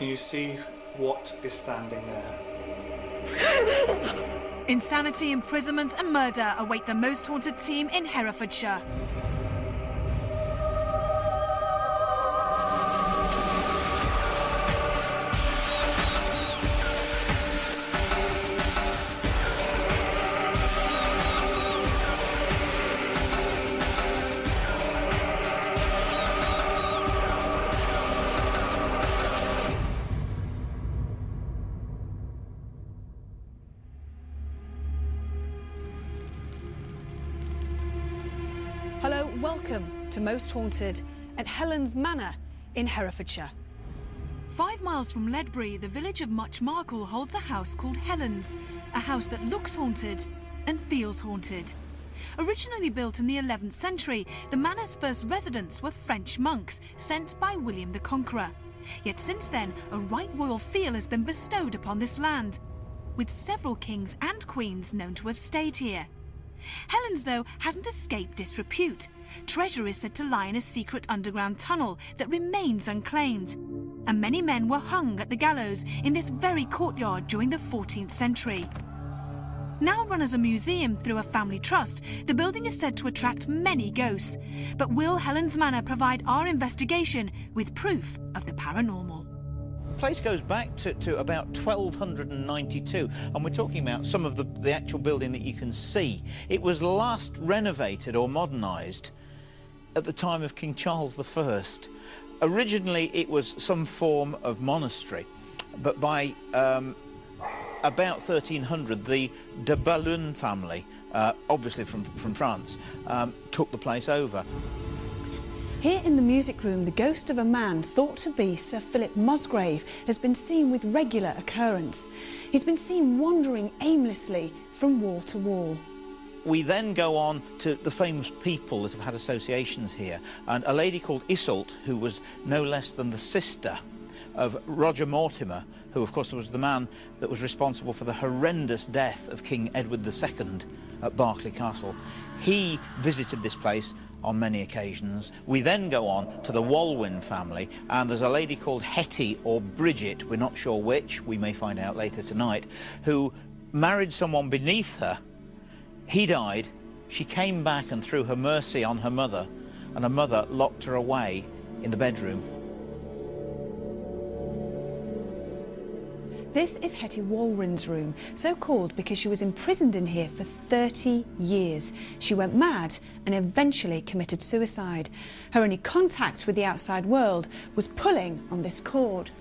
Can you see what is standing there? Insanity, imprisonment and murder await the most haunted team in Herefordshire. Hello, welcome to Most Haunted at Hellens Manor in Herefordshire. 5 miles from Ledbury, the village of Muchmarcle holds a house called Hellens, a house that looks haunted and feels haunted. Originally built in the 11th century, the manor's first residents were French monks sent by William the Conqueror. Yet since then, a right royal feel has been bestowed upon this land, with several kings and queens known to have stayed here. Hellens, though, hasn't escaped disrepute. Treasure is said to lie in a secret underground tunnel that remains unclaimed. And many men were hung at the gallows in this very courtyard during the 14th century. Now run as a museum through a family trust, the building is said to attract many ghosts. But will Hellens Manor provide our investigation with proof of the paranormal? The place goes back to about 1292, and we're talking about some of the actual building that you can see. It was last renovated or modernised at the time of King Charles I. Originally it was some form of monastery, but by about 1300 the de Ballon family, obviously from France, took the place over. Here in the music room, the ghost of a man thought to be Sir Philip Musgrave has been seen with regular occurrence. He's been seen wandering aimlessly from wall to wall. We then go on to the famous people that have had associations here, and a lady called Iseult, who was no less than the sister of Roger Mortimer, who of course was the man that was responsible for the horrendous death of King Edward II at Berkeley Castle. He visited this place on many occasions. We then go on to the Walwyn family, and there's a lady called Hetty or Bridget, we're not sure which, we may find out later tonight, who married someone beneath her. He died, she came back and threw her mercy on her mother, and her mother locked her away in the bedroom. This is Hetty Walwyn's room, so called because she was imprisoned in here for 30 years. She went mad and eventually committed suicide. Her only contact with the outside world was pulling on this cord.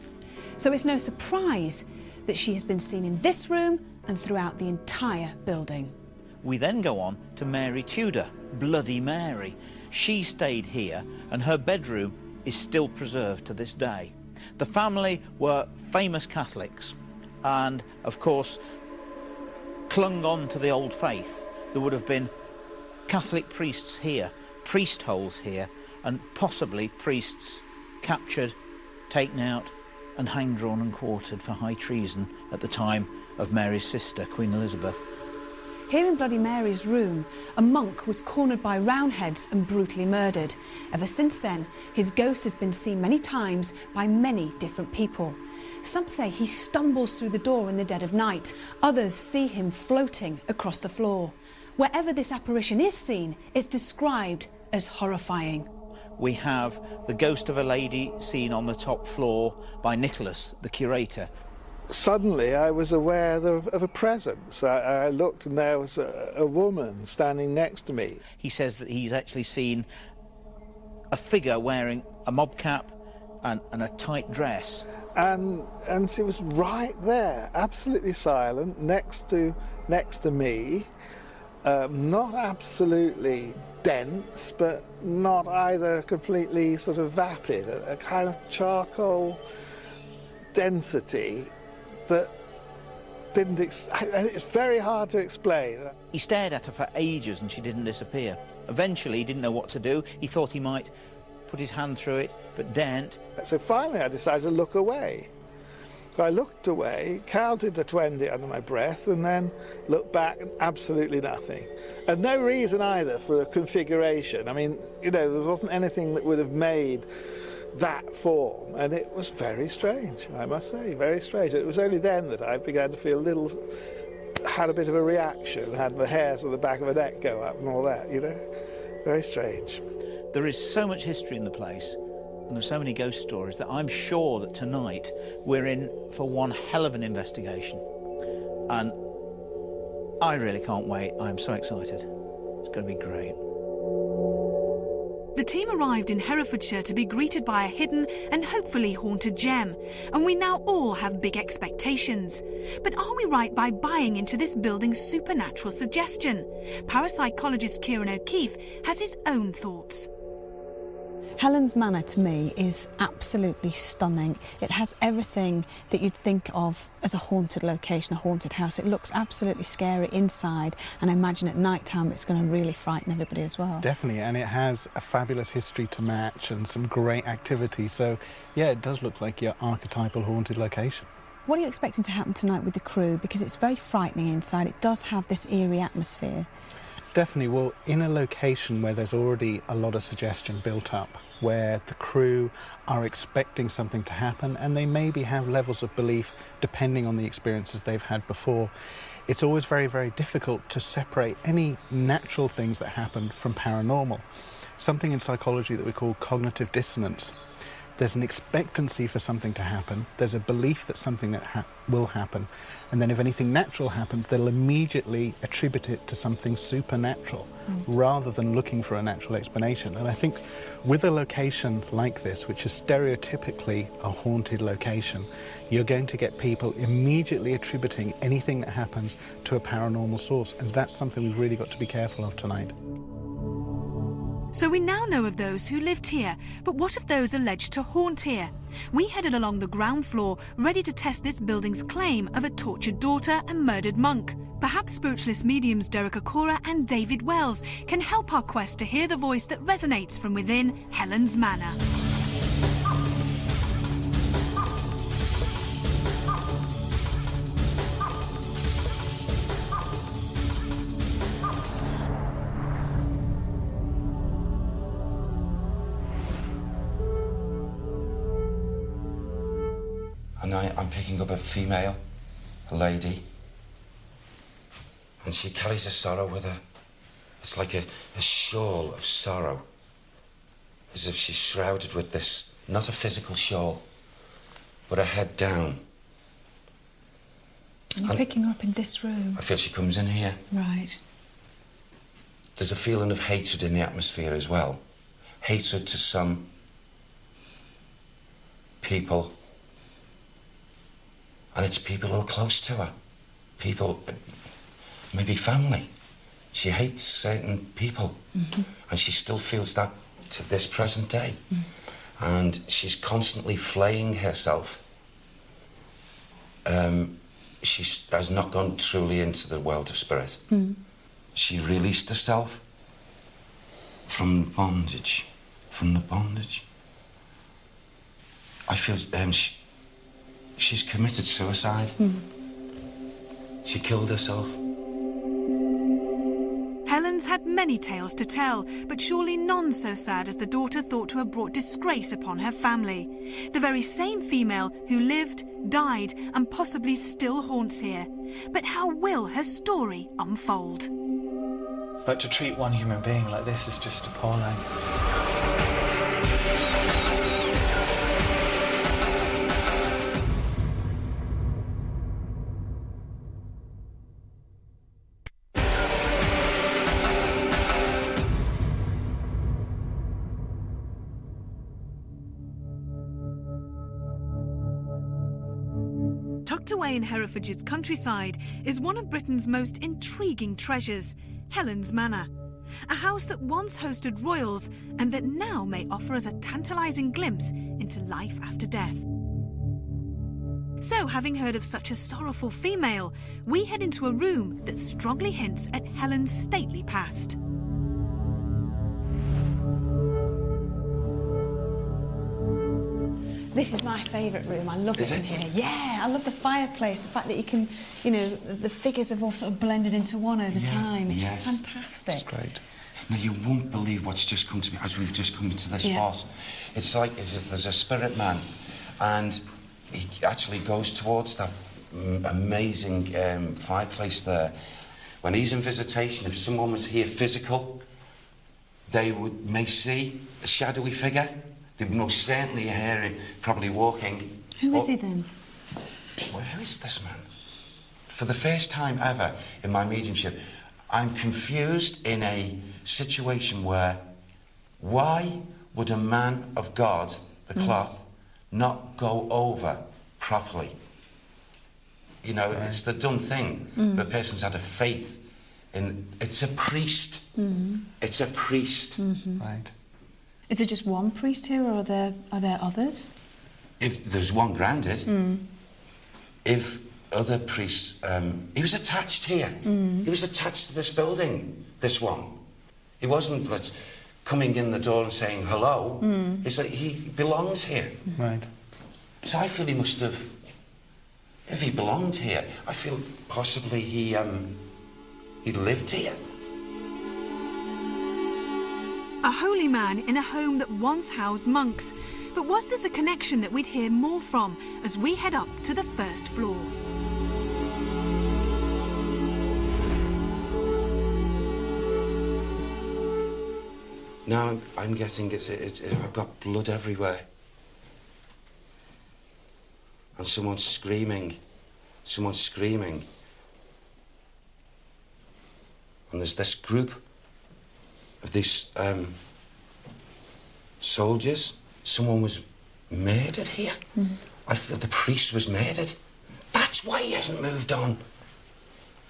So it's no surprise that she has been seen in this room and throughout the entire building. We then go on to Mary Tudor, Bloody Mary. She stayed here, and her bedroom is still preserved to this day. The family were famous Catholics and, of course, clung on to the old faith. There would have been Catholic priests here, priest holes here, and possibly priests captured, taken out and hanged, drawn and quartered for high treason at the time of Mary's sister, Queen Elizabeth. Here in Bloody Mary's room, a monk was cornered by Roundheads and brutally murdered. Ever since then, his ghost has been seen many times by many different people. Some say he stumbles through the door in the dead of night. Others see him floating across the floor. Wherever this apparition is seen, it's described as horrifying. We have the ghost of a lady seen on the top floor by Nicholas, the curator. Suddenly I was aware of a presence. I looked and there was a woman standing next to me. He says that he's actually seen a figure wearing a mob cap and a tight dress. And she was right there, absolutely silent, next to me. Not absolutely dense, but not either completely sort of vapid, a kind of charcoal density that didn't, and it's very hard to explain. He stared at her for ages and she didn't disappear. Eventually he didn't know what to do. He thought he might put his hand through it, but daren't. So finally I decided to look away. So I looked away, counted to 20 under my breath, and then looked back and absolutely nothing. And no reason either for a configuration. I mean, you know, there wasn't anything that would have made that form, and it was very strange, I must say, very strange. It was only then that I began to feel had a bit of a reaction, had the hairs on the back of my neck go up and all that, you know. Very strange. There is so much history in the place, and there's so many ghost stories, that I'm sure that tonight we're in for one hell of an investigation. And I really can't wait. I'm so excited. It's going to be great. The team arrived in Herefordshire to be greeted by a hidden and hopefully haunted gem, and we now all have big expectations. But are we right by buying into this building's supernatural suggestion? Parapsychologist Kieran O'Keefe has his own thoughts. Hellens Manor to me is absolutely stunning. It has everything that you'd think of as a haunted location, a haunted house. It looks absolutely scary inside, and I imagine at night time it's going to really frighten everybody as well. Definitely, and it has a fabulous history to match and some great activity. So yeah, it does look like your archetypal haunted location. What are you expecting to happen tonight with the crew? Because it's very frightening inside. It does have this eerie atmosphere. Definitely. Well, in a location where there's already a lot of suggestion built up, where the crew are expecting something to happen, and they maybe have levels of belief depending on the experiences they've had before, it's always very, very difficult to separate any natural things that happen from paranormal. Something in psychology that we call cognitive dissonance. There's an expectancy for something to happen, there's a belief that something that will happen, and then if anything natural happens, they'll immediately attribute it to something supernatural rather than looking for a natural explanation. And I think with a location like this, which is stereotypically a haunted location, you're going to get people immediately attributing anything that happens to a paranormal source, and that's something we've really got to be careful of tonight. So we now know of those who lived here, but what of those alleged to haunt here? We headed along the ground floor, ready to test this building's claim of a tortured daughter and murdered monk. Perhaps spiritualist mediums Derek Okora and David Wells can help our quest to hear the voice that resonates from within Hellens Manor. And I'm picking up a female, a lady, and she carries a sorrow with her. It's like a shawl of sorrow, as if she's shrouded with this, not a physical shawl, but her head down. And you're picking her up in this room? I feel she comes in here. Right. There's a feeling of hatred in the atmosphere as well. Hatred to some people. And it's people who are close to her. People, maybe family. She hates certain people. And she still feels that to this present day. And she's constantly flaying herself. She has not gone truly into the world of spirit. She released herself from bondage. From the bondage. I feel she's committed suicide. She killed herself. Hellens had many tales to tell, but surely none so sad as the daughter thought to have brought disgrace upon her family. The very same female who lived, died, and possibly still haunts here. But how will her story unfold? But to treat one human being like this is just appalling. Tucked away in Herefordshire's countryside is one of Britain's most intriguing treasures, Hellens Manor. A house that once hosted royals and that now may offer us a tantalising glimpse into life after death. So, having heard of such a sorrowful female, we head into a room that strongly hints at Helen's stately past. This is my favourite room. I love it in here. Yeah, I love the fireplace, the fact that you can, you know, the figures have all sort of blended into one over time. It's fantastic. It's great. No, you won't believe what's just come to me as we've just come to this spot. It's like there's a spirit man, and he actually goes towards that amazing fireplace there. When he's in visitation, if someone was here physical, they may see a shadowy figure. They would most certainly hear him probably walking. Who is he then? Well, who is this man? For the first time ever in my mediumship, I'm confused in a situation where why would a man of God, the cloth, not go over properly? You know, it's the dumb thing. The person's had a faith in... It's a priest. It's a priest. Right. Is it just one priest here, or are there others? If there's one grounded, if other priests... he was attached here. He was attached to this building, this one. He wasn't like, coming in the door and saying hello. It's like he belongs here. Right. So I feel he must have... If he belonged here, I feel possibly he lived here. A holy man in a home that once housed monks. But was this a connection that we'd hear more from as we head up to the first floor? Now I'm getting I've got blood everywhere. And someone's screaming. Someone's screaming. And there's this group of these soldiers. Someone was murdered here. I feel the priest was murdered. That's why he hasn't moved on.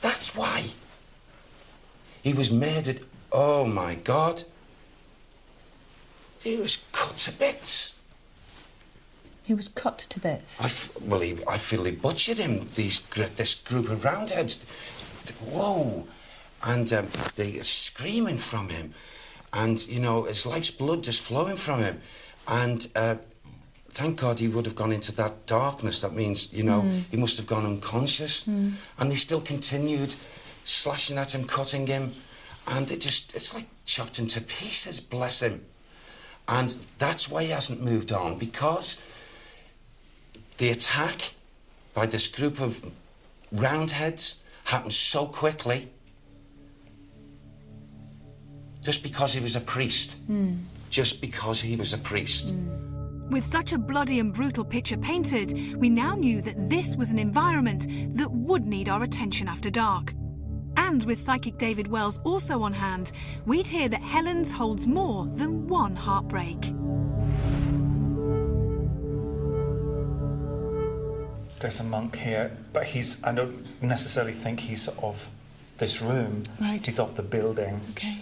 That's why. He was murdered. Oh my God. He was cut to bits. He was cut to bits. I feel they butchered him. This group of roundheads. Whoa. And they are screaming from him. And, you know, it's like blood just flowing from him. And thank God he would have gone into that darkness. That means, you know, he must have gone unconscious. And they still continued slashing at him, cutting him. And it's like chopped him to pieces, bless him. And that's why he hasn't moved on, because the attack by this group of roundheads happened so quickly. Just because he was a priest. Just because he was a priest. With such a bloody and brutal picture painted, we now knew that this was an environment that would need our attention after dark. And with psychic David Wells also on hand, we'd hear that Hellens holds more than one heartbreak. There's a monk here, but I don't necessarily think he's of this room. Right. He's of the building. Okay.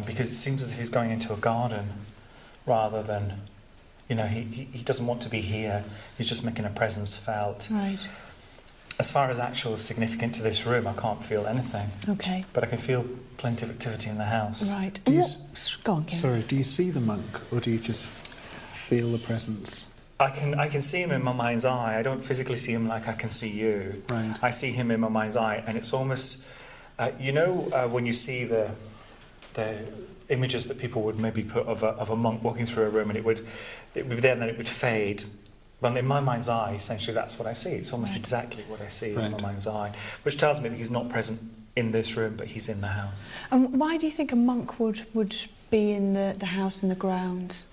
Because it seems as if he's going into a garden rather than, you know, he doesn't want to be here. He's just making a presence felt. Right. As far as actual significant to this room, I can't feel anything. Okay. But I can feel plenty of activity in the house. Right. Do you Go on, Kieran. Sorry, do you see the monk, or do you just feel the presence? I can see him in my mind's eye. I don't physically see him like I can see you. Right. I see him in my mind's eye, and it's almost, you know, when you see the images that people would maybe put of a monk walking through a room, and it would be there and then it would fade. Well, in my mind's eye, essentially, that's what I see. It's almost exactly what I see in my mind's eye, which tells me that he's not present in this room, but he's in the house. And why do you think a monk would be in the house in the grounds?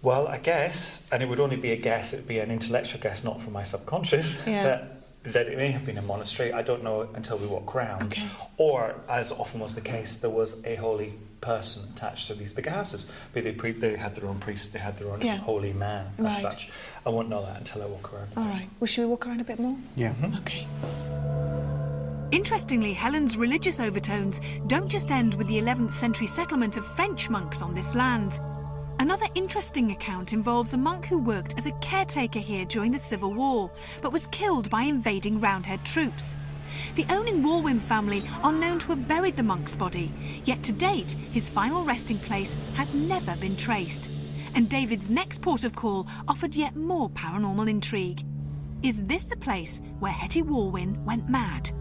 Well, I guess, and it would only be a guess, it'd be an intellectual guess, not from my subconscious, that it may have been a monastery. I don't know until we walk around. Okay. Or, as often was the case, there was a holy person attached to these bigger houses. But they had their own priest, they had their own holy man as such. I won't know that until I walk around. All right. Well, should we walk around a bit more? Yeah. Okay. Interestingly, Helen's religious overtones don't just end with the 11th century settlement of French monks on this land. Another interesting account involves a monk who worked as a caretaker here during the Civil War, but was killed by invading Roundhead troops. The owning Walwyn family are known to have buried the monk's body, yet to date, his final resting place has never been traced. And David's next port of call offered yet more paranormal intrigue. Is this the place where Hetty Walwyn went mad?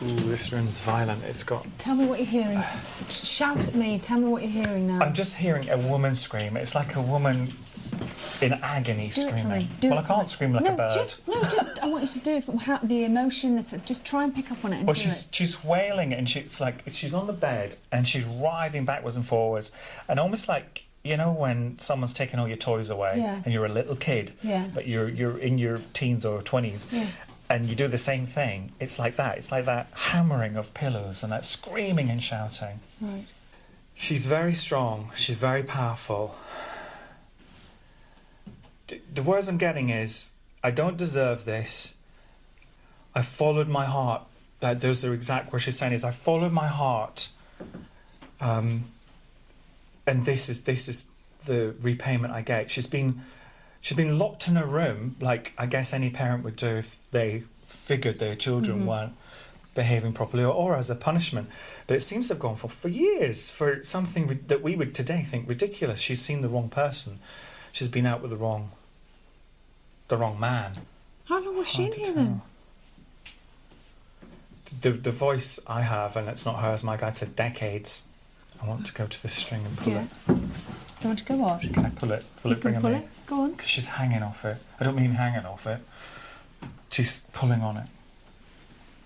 Ooh, this room's violent. It's got... Tell me what you're hearing. Shout at me. Tell me what you're hearing now. I'm just hearing a woman scream. It's like a woman in agony Do screaming. it for me. Do Well, it I for can't me. scream like a bird. I want you to do it from the emotion. Just try and pick up on it and Well, do it. she's wailing, and she's on the bed and she's writhing backwards and forwards, and almost like, you know, when someone's taken all your toys away, Yeah. and you're a little kid, Yeah. but you're in your teens or 20s, Yeah. and you do the same thing. It's like that. It's like that hammering of pillows and that screaming and shouting. Right. She's very strong. She's very powerful. The words I'm getting is, I don't deserve this. I followed my heart. Those are exact words she's saying. Is I followed my heart, and this is the repayment I get. She's been locked in a room, like I guess any parent would do if they figured their children weren't behaving properly, or as a punishment. But it seems to have gone for years, for something that we would today think ridiculous. She's seen the wrong person. She's been out with the wrong man. How long was she in Hard to here tell. then? The voice I have, and it's not hers, my guide said decades. I want to go to this string and pull Yeah. it. Do you want to go what? Can I pull it? Will You it bring can her pull me? it. Go on. Because she's hanging off it. I don't mean hanging off it. She's pulling on it.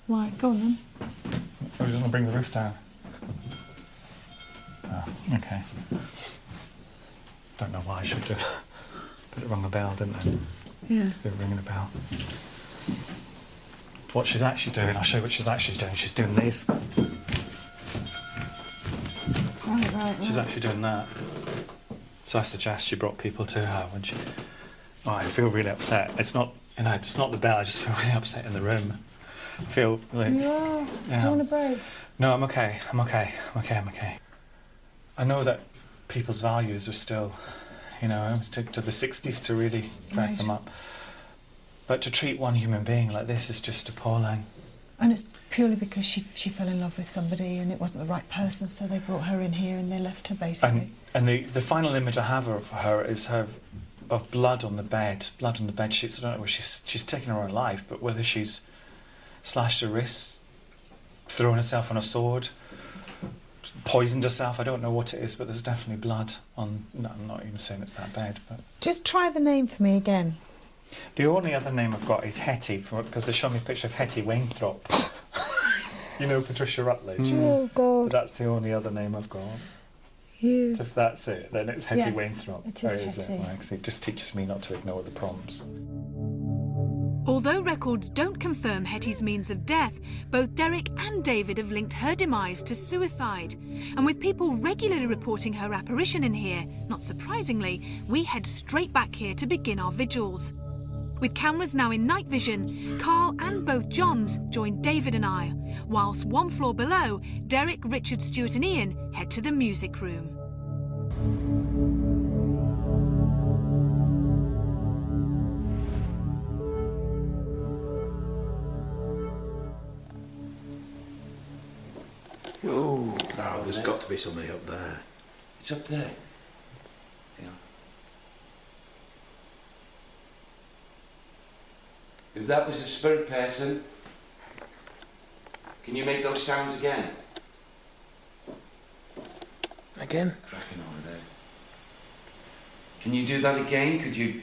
Why? Go on then. Oh, he's going to bring the roof down. Oh, okay. Don't know why I should do that. But it rung a bell, didn't it? Yeah. They were ringing a bell. What she's actually doing, I'll show you what she's actually doing. She's doing this. Right. She's actually doing that. So I suggest she brought people to her when she... Oh, I feel really upset. It's not, it's not the bell. I just feel really upset in the room. I feel like... Yeah. Do you want a break? No, I'm okay. I'm okay. I know that people's values are still, to the 60s to really drag them up. But to treat one human being like this is just appalling. And it's purely because she fell in love with somebody and it wasn't the right person, so they brought her in here and they left her basically. And the final image I have of her is of blood on the bed sheets. I don't know where she's taken her own life, but whether she's slashed her wrists, thrown herself on a sword, poisoned herself, I don't know what it is, but there's definitely blood on... No, I'm not even saying it's that bed, but... Just try the name for me again. The only other name I've got is Hetty, because they showed me a picture of Hetty Wainthropp. You know Patricia Rutledge? Oh, God. But that's the only other name I've got. You. If that's it, then it's Hetty Yes, Wainthropp. it is Or is Hetty. it? Well, actually, it just teaches me not to ignore the prompts. Although records don't confirm Hetty's means of death, both Derek and David have linked her demise to suicide. And with people regularly reporting her apparition in here, not surprisingly, we head straight back here to begin our vigils. With cameras now in night vision, Carl and both Johns join David and I, whilst one floor below, Derek, Richard, Stuart and Ian head to the music room. Oh, There's got to be somebody up there. it's up there. Yeah. If that was a spirit person, can you make those sounds again? Again? Cracking on there. Can you do that again? Could you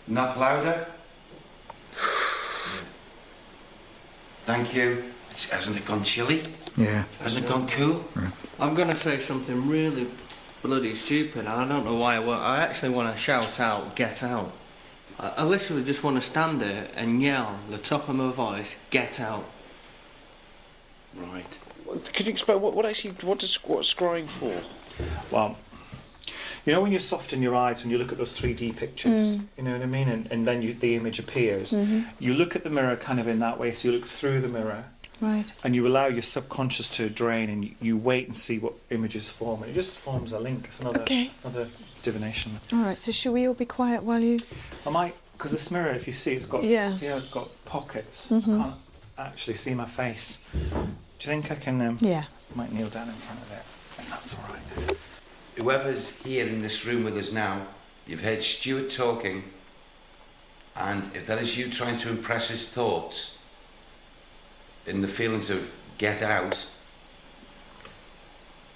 knock louder? Yeah. Thank you. Hasn't it gone chilly? Yeah. Hasn't it gone cool? I'm going to say something really bloody stupid. I don't know why I actually want to shout out, get out. I literally just want to stand there and yell at the top of my voice, get out. Right. Could you explain what's scrying for? Well, you know when you're soft in your eyes, when you look at those 3D pictures, you know what I mean? And then the image appears. You look at the mirror kind of in that way, so you look through the mirror. Right. And you allow your subconscious to drain, and you wait and see what images form. And it just forms a link. It's another divination. All right, so should we all be quiet while you... I might, because this mirror, if you see, it's got, Yeah. see how it's got pockets? I can't actually see my face. Do you think I can, Yeah. might kneel down in front of it, if that's all right? Whoever's here in this room with us now, you've heard Stuart talking, and if that is you trying to impress his thoughts, in the feelings of get out.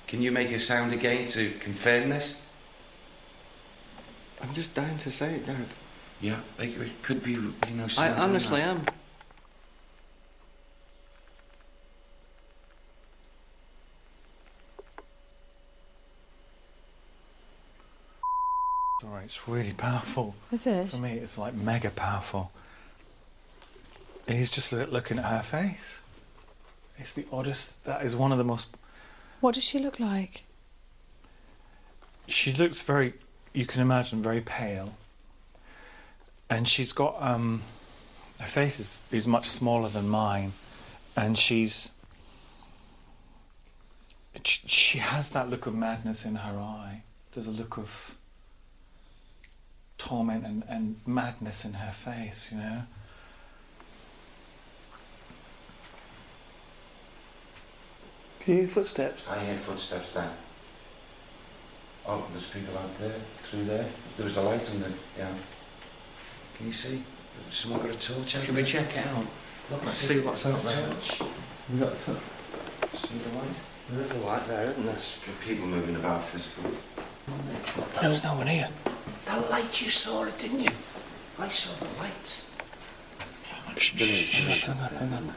Can you make a sound again to confirm this? I'm just dying to say it, Derek. Yeah, it could be, you know, I something honestly like am. Sorry, it's really powerful. Is it? For me, it's like mega powerful. He's just looking at her face. It's the oddest. That is one of the most. What does she look like? She looks very, you can imagine, very pale. And she's got, her face is much smaller than mine. And she has that look of madness in her eye. There's a look of torment and madness in her face, you know. Can you hear footsteps? I hear footsteps then. Oh, there's people out there, through there. There was a light on the, yeah. Can you see? Someone got a torch out Should we there? check it out? Look, Let's see what's out there. torch. We got the See the light? There is a light there, isn't there? There's people moving about physically. There's no one here. That light, you saw it, didn't you? I saw the lights. Hang on.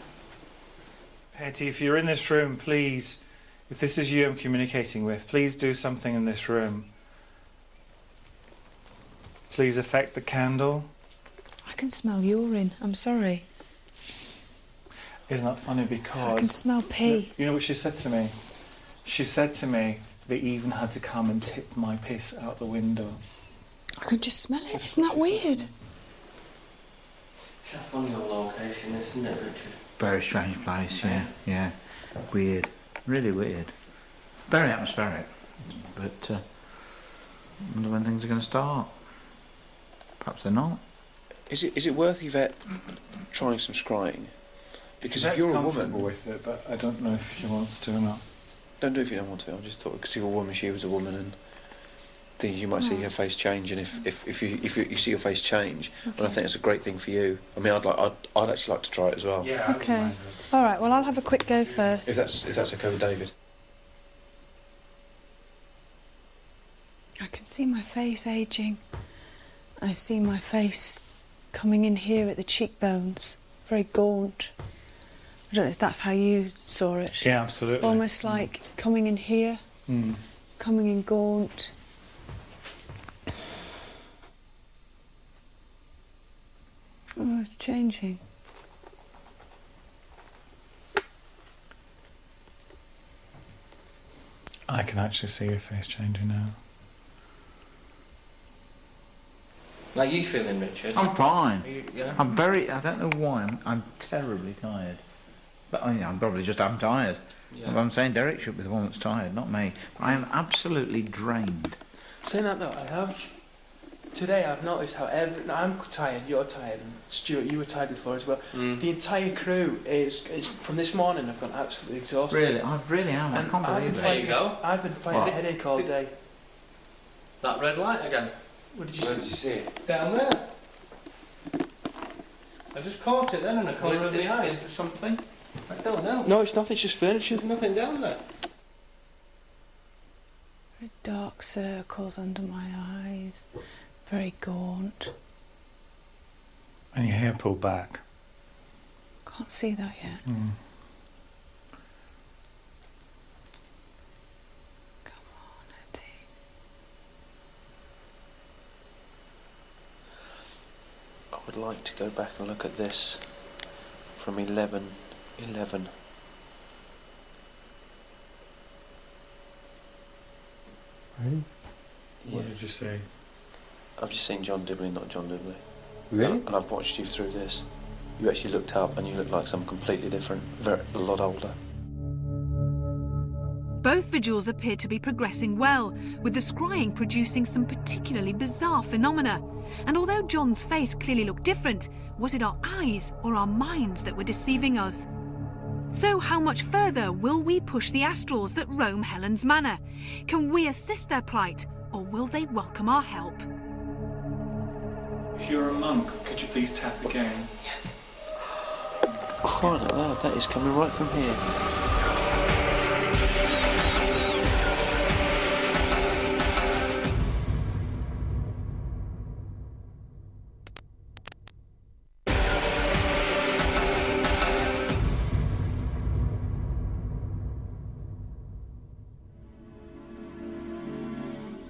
Hetty, if you're in this room, please, if this is you I'm communicating with, please do something in this room. Please affect the candle. I can smell urine. I'm sorry. Isn't that funny? Because I can smell pee. You know what she said to me? She said to me, they even had to come and tip my piss out the window. I can just smell it. Isn't that weird? It's a funny old location, isn't it, Richard? Very strange place, yeah. Weird. Really weird. Very atmospheric. But I wonder when things are going to start. Perhaps they're not. Is it worth Yvette trying some scrying? Because if That's you're a comfortable woman, with it, but I don't know if she wants to or not. don't do it if you don't want to. I just thought because you're a woman, she was a woman, and things you might see her face change, and if you see your face change, Okay. well, I think it's a great thing for you. I mean, I'd actually like to try it as well. Yeah. Okay. All right. Well, I'll have a quick go first. If that's okay with David. I can see my face aging. I see my face coming in here at the cheekbones, very gaunt. I don't know if that's how you saw it. Yeah, absolutely. Almost like coming in here, coming in gaunt. Oh, it's changing. I can actually see your face changing now. Like you feeling, Richard? I'm fine. Yeah. I don't know why, I'm terribly tired. But I'm tired. Yeah. I'm saying Derek should be the one that's tired, not me. I am absolutely drained. Saying that though, today I've noticed how I'm tired, you're tired, and Stuart, you were tired before as well. The entire crew is from this morning. I've gone absolutely exhausted. Really, I really am. I And can't I've believe been it. There you go. I've been fighting What? a headache all day. That red light again. What did you Where did see? you see it? Down there. I just caught it then in a corner of the eye. Is there something? I don't know. No, it's nothing. It's just furniture. There's nothing down there. Very dark circles under my eyes, very gaunt. And your hair pulled back. Can't see that yet. Mm. Come on, Eddie. I would like to go back and look at this from 11. Really? Yeah. What did you say? I've just seen John Dibley, not John Dibley. Really? And I've watched you through this. You actually looked up and you look like someone completely different, a lot older. Both vigils appeared to be progressing well, with the scrying producing some particularly bizarre phenomena. And although John's face clearly looked different, was it our eyes or our minds that were deceiving us? So how much further will we push the astrals that roam Hellens Manor? Can we assist their plight, or will they welcome our help? If you're a monk, could you please tap again? Yes. Crying out loud, that is coming right from here.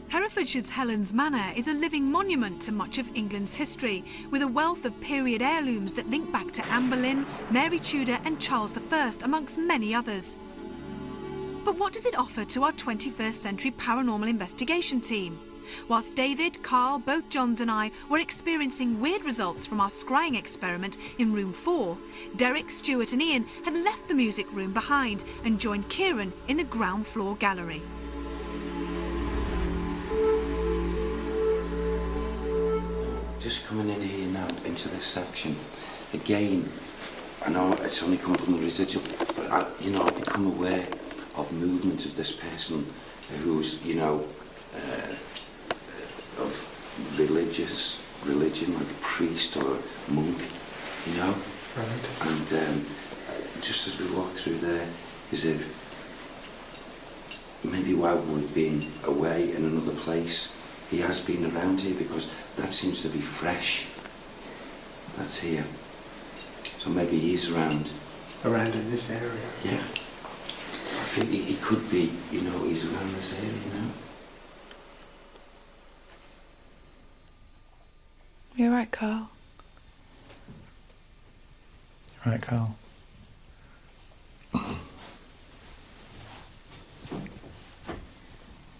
Herefordshire's Hellens Manor is a living monument to much of England's history, with a wealth of period heirlooms that link back to Anne Boleyn, Mary Tudor and Charles I, amongst many others. But what does it offer to our 21st century paranormal investigation team? Whilst David, Carl, both Johns and I were experiencing weird results from our scrying experiment in room 4, Derek, Stuart and Ian had left the music room behind and joined Kieran in the ground floor gallery. Just coming in here now into this section, again, I know it's only coming from the residual, but I've become aware of movement of this person who's, of religion, like a priest or a monk, Right. And just as we walk through there, as if maybe while we've been away in another place, he has been around here, because that seems to be fresh. That's here. So maybe he's around. Around in this area? Yeah. I think he could be, he's around this area, You're right, Carl. You're right, Carl.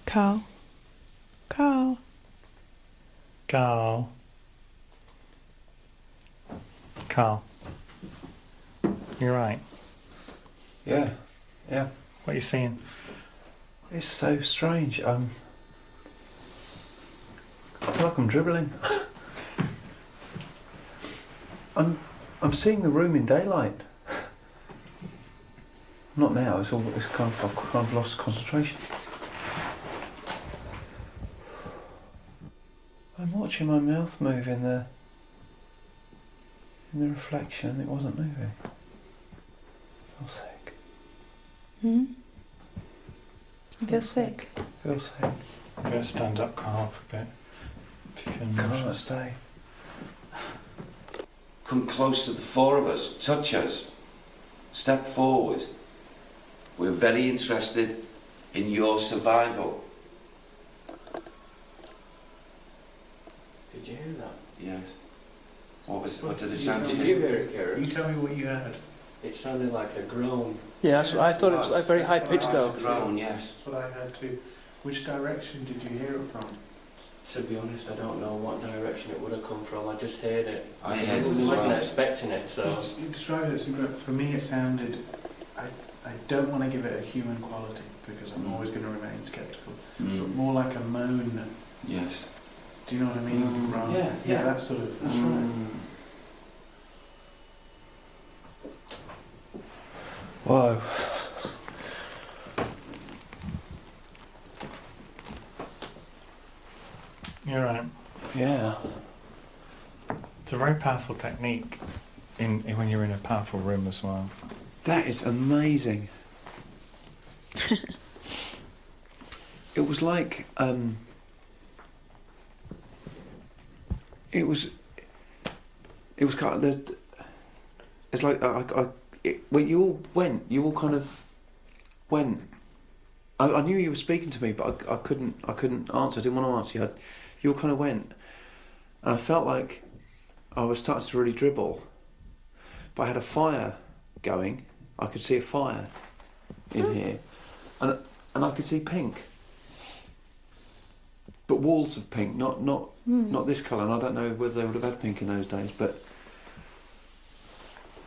Carl. Carl. Carl. Carl. You're right. Yeah. What are you seeing? It's so strange. I feel like I'm dribbling. I'm seeing the room in daylight. Not now. I've kind of lost concentration. I'm watching my mouth move in the reflection, and it wasn't moving. I feel sick. You feel sick? I feel sick. I'm going to stand up, Carl, for a bit. If you feel Can't nauseous. stay. Come close to the four of us. Touch us. Step forward. We're very interested in your survival. Did you hear that? Yes. What did it sound to Did you? you hear it, Kieran? You tell me what you heard. It sounded like a groan. Yeah, that's what I thought. It was like very high pitched though. Groan, yes. That's what I heard too. Which direction did you hear it from? To be honest, I don't know what direction it would have come from. I just heard it. I heard it I as wasn't well. expecting it, so... You described it as for me it sounded, I don't want to give it a human quality because I'm always going to remain sceptical, but more like a moan. Yes. Do you know what I mean? Rather, Yeah. that sort of, that's right. Whoa. You're right. Yeah. It's a very powerful technique when you're in a powerful room as well. That is amazing. It was like it was kind of it's like when you all kind of went. I knew you were speaking to me, but I couldn't answer. I didn't want to answer you. You all kind of went, and I felt like I was starting to really dribble. But I had a fire going. I could see a fire in here, and I could see pink, but walls of pink, not this colour. And I don't know whether they would have had pink in those days, but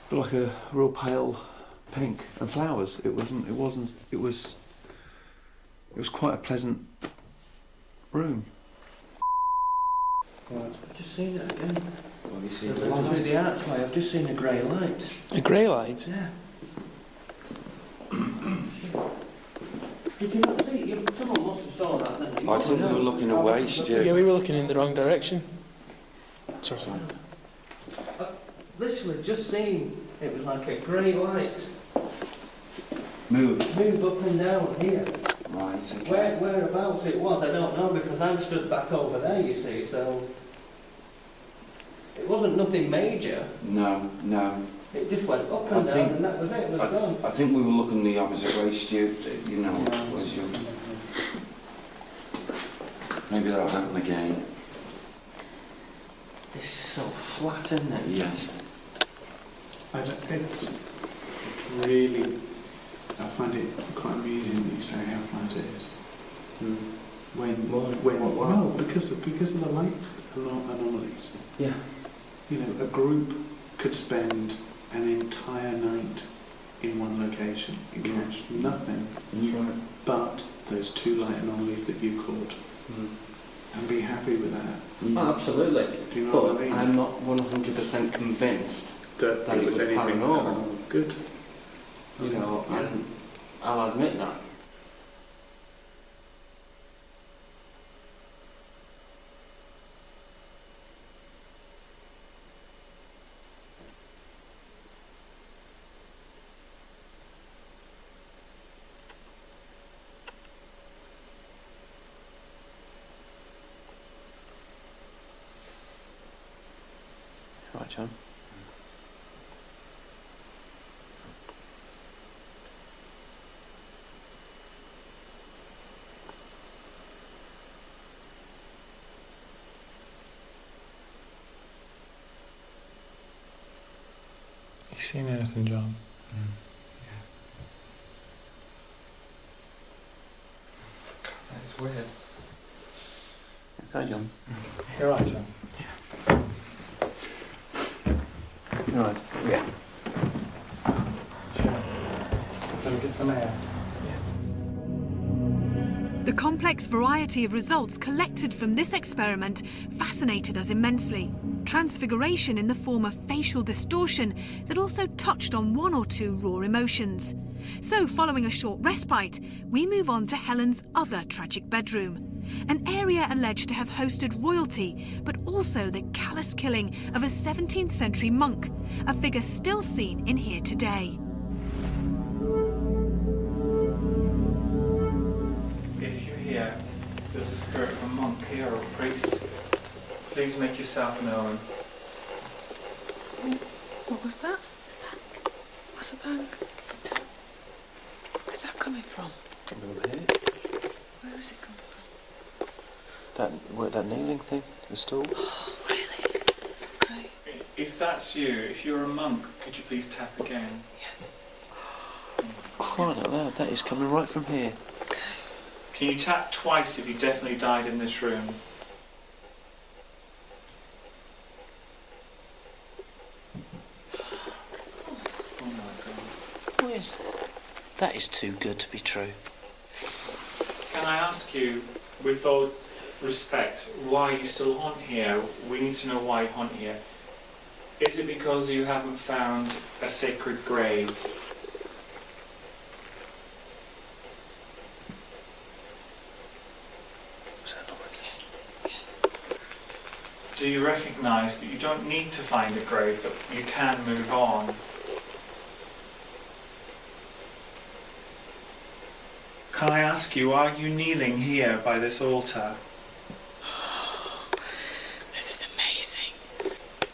like a real pale pink and flowers. It was quite a pleasant room. I've just seen it again. What have you seen? Through the archway, I've just seen a grey light. A grey light? Yeah. Did you not see it? Someone must have saw that, didn't they? I think we were looking away, Stu. Yeah, we were looking in the wrong direction. Sorry. Literally just seen It was like a grey light. Move. Move up and down here. Right, okay. Whereabouts it was, I don't know, because I'm stood back over there, you see, so... It wasn't nothing major. No, no. It just went up and down and that was it, it was gone. I think we were looking the opposite way, Stu. You know, was you... Maybe that'll happen again. It's just so flat, isn't it? Yes. It's really... I find it quite amusing that you say how flat it is. Well, because of the light anomalies. Yeah. You know, a group could spend an entire night in one location and catch nothing but those 2 light anomalies that you caught, and be happy with that. Oh, absolutely. Do you know but what I mean? I'm not 100% convinced that it was anything paranormal. Good. You know, Yeah. and I'll admit that. Right, John. You seen anything, John? That's weird. Okay, John. You're right, John. All right. Yeah. Sure. Let me get some air. The complex variety of results collected from this experiment fascinated us immensely. Transfiguration in the form of facial distortion that also touched on 1 or 2 raw emotions. So, following a short respite, we move on to Helen's other tragic bedroom. An area alleged to have hosted royalty, but also the callous killing of a 17th century monk, a figure still seen in here today. If you're here, there's a spirit of a monk here or a priest. Please make yourself known. What was that? What's a bang? Where's that coming from? Coming over here. Where is it coming That kneeling thing, the stool. from? Really? Okay. If that's you, if you're a monk, could you please tap again? Yes. Crying out loud, that is coming right from here. Can you tap twice if you definitely died in this room? Oh my God. What is that? That is too good to be true. Can I ask you, with all respect, why you still haunt here? We need to know why you haunt here. Is it because you haven't found a sacred grave? Was that not okay? Do you recognise that you don't need to find a grave, that you can move on? Can I ask you, are you kneeling here by this altar? This is amazing.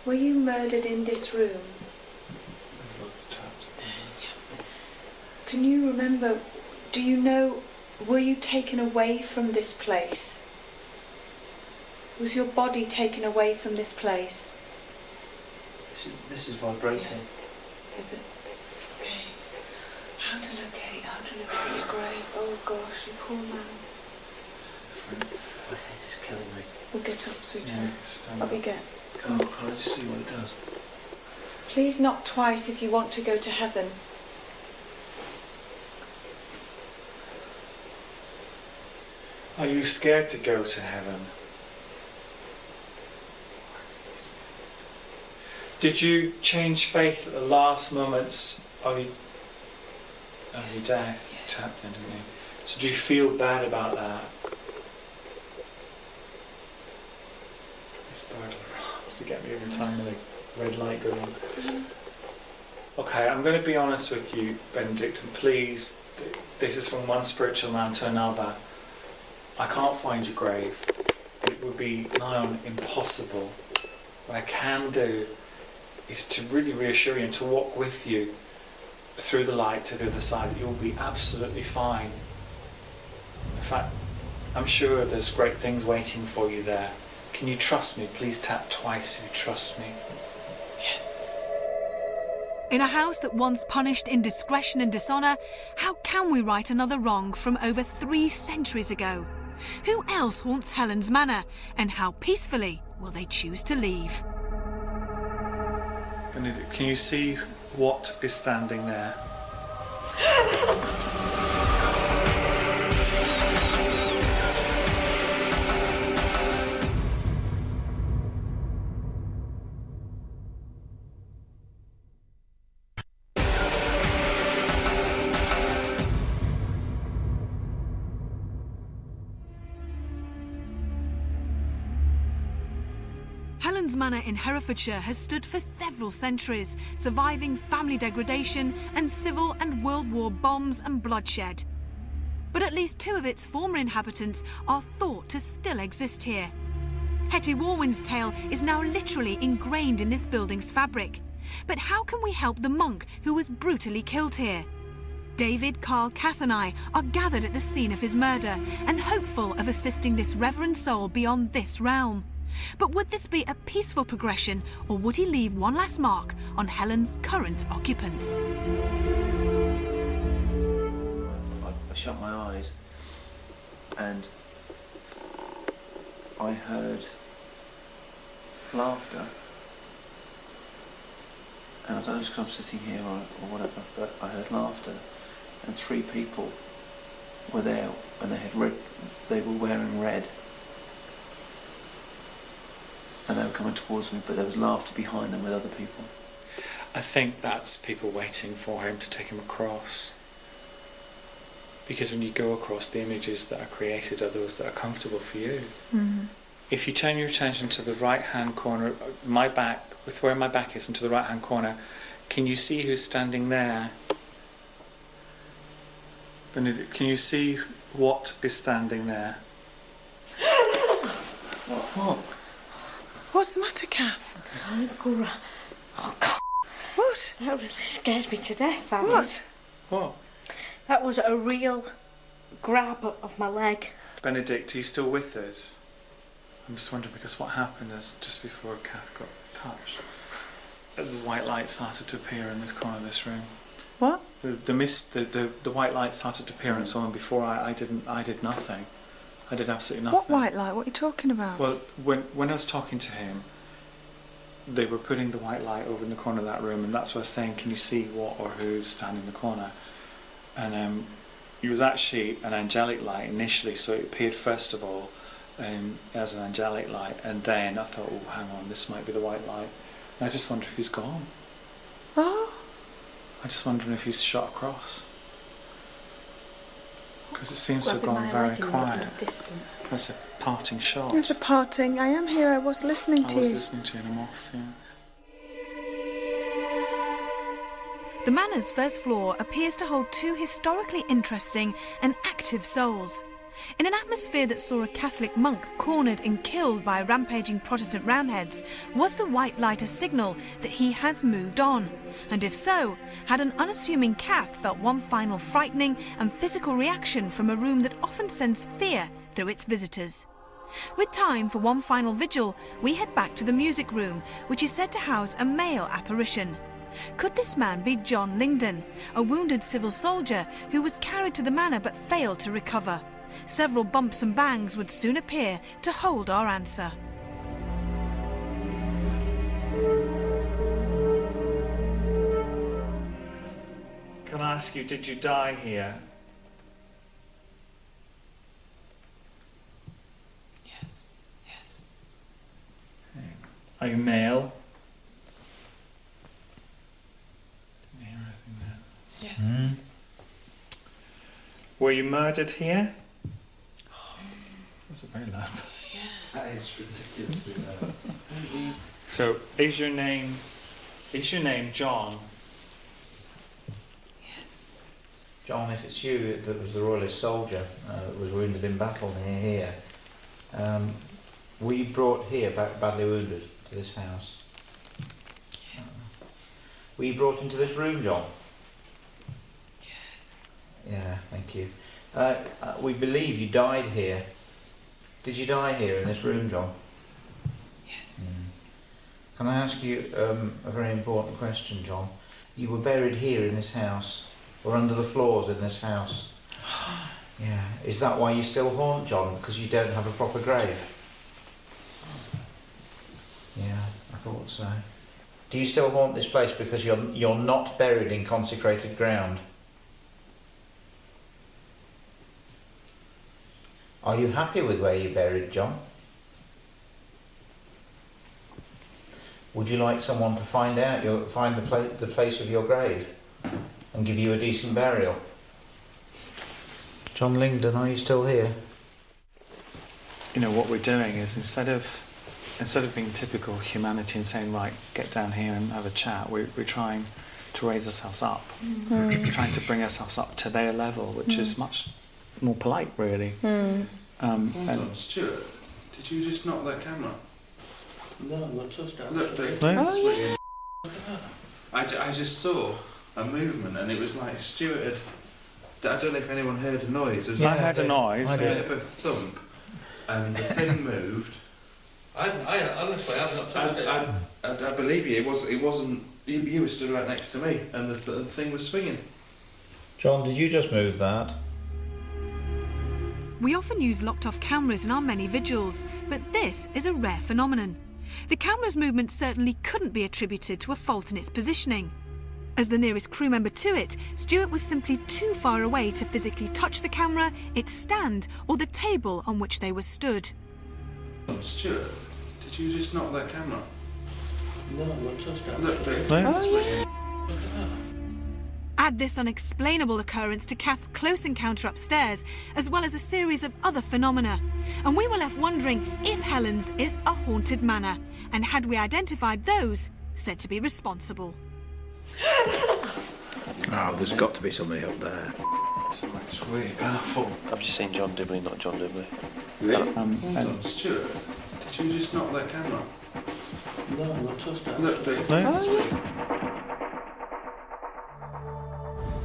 Were you murdered in this room? Can you remember, do you know, were you taken away from this place? Was your body taken away from this place? This is vibrating. Is it? Okay. How to locate your grave? Oh gosh, you poor man. My head is killing me. We'll get up, sweetheart. Yeah, stand What up. we get? Can't I just see what it does? Please knock twice if you want to go to heaven. Are you scared to go to heaven? Did you change faith at the last moments of your death? You tapped in, didn't you? So do you feel bad about that? This bird alarms to get me every time with a red light going on. Okay, I'm going to be honest with you, Benedict, and please, this is from one spiritual man to another. I can't find your grave. It would be nigh on impossible. What I can do is to really reassure you and to walk with you through the light to the other side, that you'll be absolutely fine. In fact, I'm sure there's great things waiting for you there. Can you trust me? Please tap twice if you trust me. Yes. In a house that once punished indiscretion and dishonour, how can we right another wrong from over 3 centuries ago? Who else haunts Hellens Manor, and how peacefully will they choose to leave? Benedict, can you see what is standing there? Hellens Manor in Herefordshire has stood for several centuries, surviving family degradation and civil and World War bombs and bloodshed. But at least 2 of its former inhabitants are thought to still exist here. Hetty Warwin's tale is now literally ingrained in this building's fabric. But how can we help the monk who was brutally killed here? David, Carl, Kath and I are gathered at the scene of his murder and hopeful of assisting this reverend soul beyond this realm. But would this be a peaceful progression, or would he leave one last mark on Helen's current occupants? I shut my eyes and I heard laughter. And I don't know if I'm sitting here or whatever, but I heard laughter, and 3 people were there, and they were wearing red. And they were coming towards me, but there was laughter behind them with other people. I think that's people waiting for him to take him across. Because when you go across, the images that are created are those that are comfortable for you. Mm-hmm. If you turn your attention to the right-hand corner, my back, with where my back is, and to the right-hand corner, can you see who's standing there? Benedict, can you see what is standing there? What? What's the matter, Kath? Oh, God. What? That really scared me to death, that What? did. What? That was a real grab of my leg. Benedict, are you still with us? I'm just wondering, because what happened is just before Kath got touched, the white light started to appear in this corner of this room. What? The mist, the white light started to appear and so on. Before I did nothing. I did absolutely nothing. What white light? What are you talking about? Well, when I was talking to him, they were putting the white light over in the corner of that room, and that's what I was saying, can you see what or who's standing in the corner? And it was actually an angelic light initially, so it appeared first of all as an angelic light, and then I thought, oh, hang on, this might be the white light. And I just wonder if he's gone. Oh? I'm just wondering if he's shot across. Because it seems to have Grabbing gone my very leg and quiet. looking distant. That's a parting shot. There's a parting. I am here. I was listening I to was you. listening to you and I'm off, yeah. The manor's first floor appears to hold 2 historically interesting and active souls. In an atmosphere that saw a Catholic monk cornered and killed by rampaging Protestant Roundheads, was the white light a signal that he has moved on? And if so, had an unassuming Kath felt one final frightening and physical reaction from a room that often sends fear through its visitors? With time for one final vigil, we head back to the music room, which is said to house a male apparition. Could this man be John Lingdon, a wounded civil soldier who was carried to the manor but failed to recover? Several bumps and bangs would soon appear to hold our answer. Can I ask you, did you die here? Yes. Yes. Okay. Are you male? Didn't hear anything there. Yes. Mm. Were you murdered here? That's a very loud. That is ridiculously loud. So, is your name John? John, if it's you that was the royalist soldier that was wounded in battle near here, were you brought here badly wounded to this house? Were you brought into this room, John? Yeah, thank you. We believe you died here. Did you die here in this room, John? Yes. Can I ask you a very important question, John? You were buried here in this house, or under the floors in this house. Yeah. Is that why you still haunt, John? Because you don't have a proper grave? Yeah, I thought so. Do you still haunt this place because you're not buried in consecrated ground? Are you happy with where you're buried, John? Would you like someone to find the place of your grave and give you a decent burial? John Lingdon, are you still here? You know, what we're doing is instead of being typical humanity and saying, right, get down here and have a chat, we're trying to raise ourselves up. We're trying to bring ourselves up to their level, which is much more polite, really. Hold on, Stuart, did you just knock that camera? No, not touched that. Look, I just saw a movement and it was like Stuart had... I don't know if anyone heard a noise. There was I heard a noise. A bit of a thump and the thing moved. I honestly have not touched it. I believe you. It wasn't... You were stood right next to me and the thing was swinging. John, did you just move that? We often use locked-off cameras in our many vigils, but this is a rare phenomenon. The camera's movement certainly couldn't be attributed to a fault in its positioning. As the nearest crew member to it, Stuart was simply too far away to physically touch the camera, its stand, or the table on which they were stood. Oh, Stuart, did you just knock that camera? No, not touched that. Look, Add this unexplainable occurrence to Kath's close encounter upstairs, as well as a series of other phenomena, and we were left wondering if Hellens is a haunted manor, and had we identified those said to be responsible. Oh, there's got to be somebody up there. It's really powerful. I've just seen John Dibley, not John Dibley. Really? Hold on, Stuart, did you just knock that camera? No, not touched that. Look,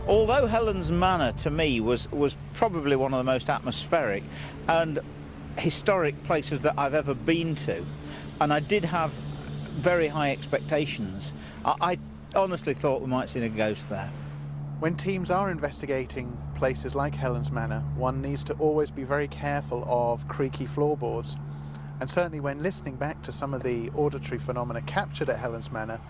Although Hellens Manor, to me, was probably one of the most atmospheric and historic places that I've ever been to, and I did have very high expectations, I honestly thought we might see a ghost there. When teams are investigating places like Hellens Manor, one needs to always be very careful of creaky floorboards. And certainly when listening back to some of the auditory phenomena captured at Hellens Manor,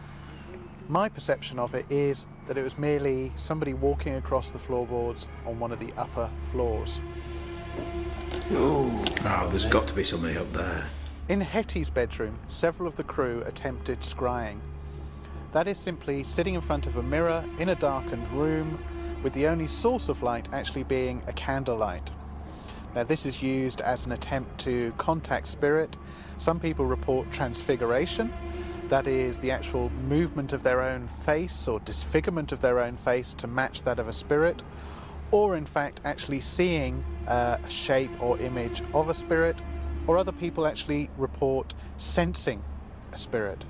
my perception of it is that it was merely somebody walking across the floorboards on one of the upper floors. Oh, there's got to be somebody up there. In Hetty's bedroom, several of the crew attempted scrying. That is simply sitting in front of a mirror in a darkened room, with the only source of light actually being a candlelight. Now, this is used as an attempt to contact spirit. Some people report transfiguration. That is the actual movement of their own face or disfigurement of their own face to match that of a spirit, or in fact actually seeing a shape or image of a spirit, or other people actually report sensing a spirit.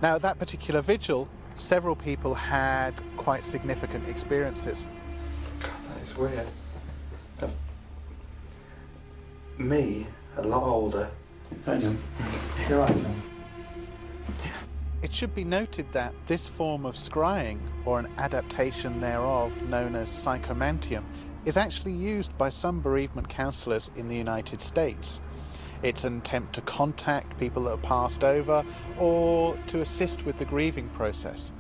Now, at that particular vigil, several people had quite significant experiences. God, that is weird. Me, a lot older. Hang on. You're right, John. It should be noted that this form of scrying, or an adaptation thereof known as psychomantium, is actually used by some bereavement counsellors in the United States. It's an attempt to contact people that have passed over or to assist with the grieving process.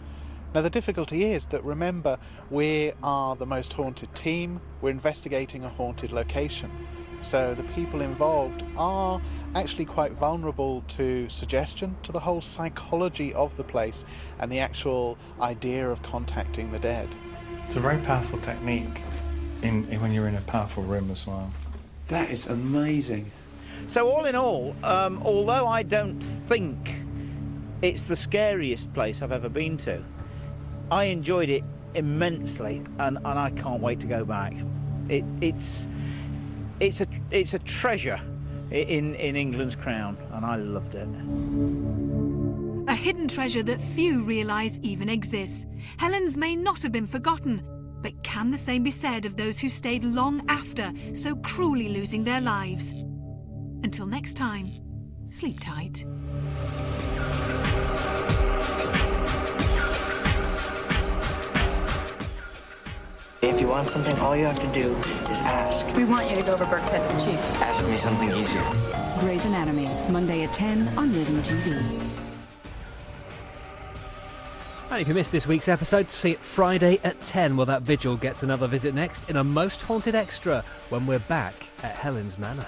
Now, the difficulty is that, remember, we are the most haunted team, we're investigating a haunted location. So the people involved are actually quite vulnerable to suggestion, to the whole psychology of the place and the actual idea of contacting the dead. It's a very powerful technique when you're in a powerful room as well. That is amazing. So all in all, although I don't think it's the scariest place I've ever been to, I enjoyed it immensely, and I can't wait to go back. It's a treasure in England's crown, and I loved it. A hidden treasure that few realise even exists. Hellens may not have been forgotten, but can the same be said of those who stayed long after, so cruelly losing their lives? Until next time, sleep tight. If you want something, all you have to do is ask. We want you to go over Burke's Head to the chief. Ask me something easier. Grey's Anatomy, Monday at 10 on Rhythm TV. And if you missed this week's episode, see it Friday at 10, where that vigil gets another visit next in a Most Haunted Extra when we're back at Hellens Manor.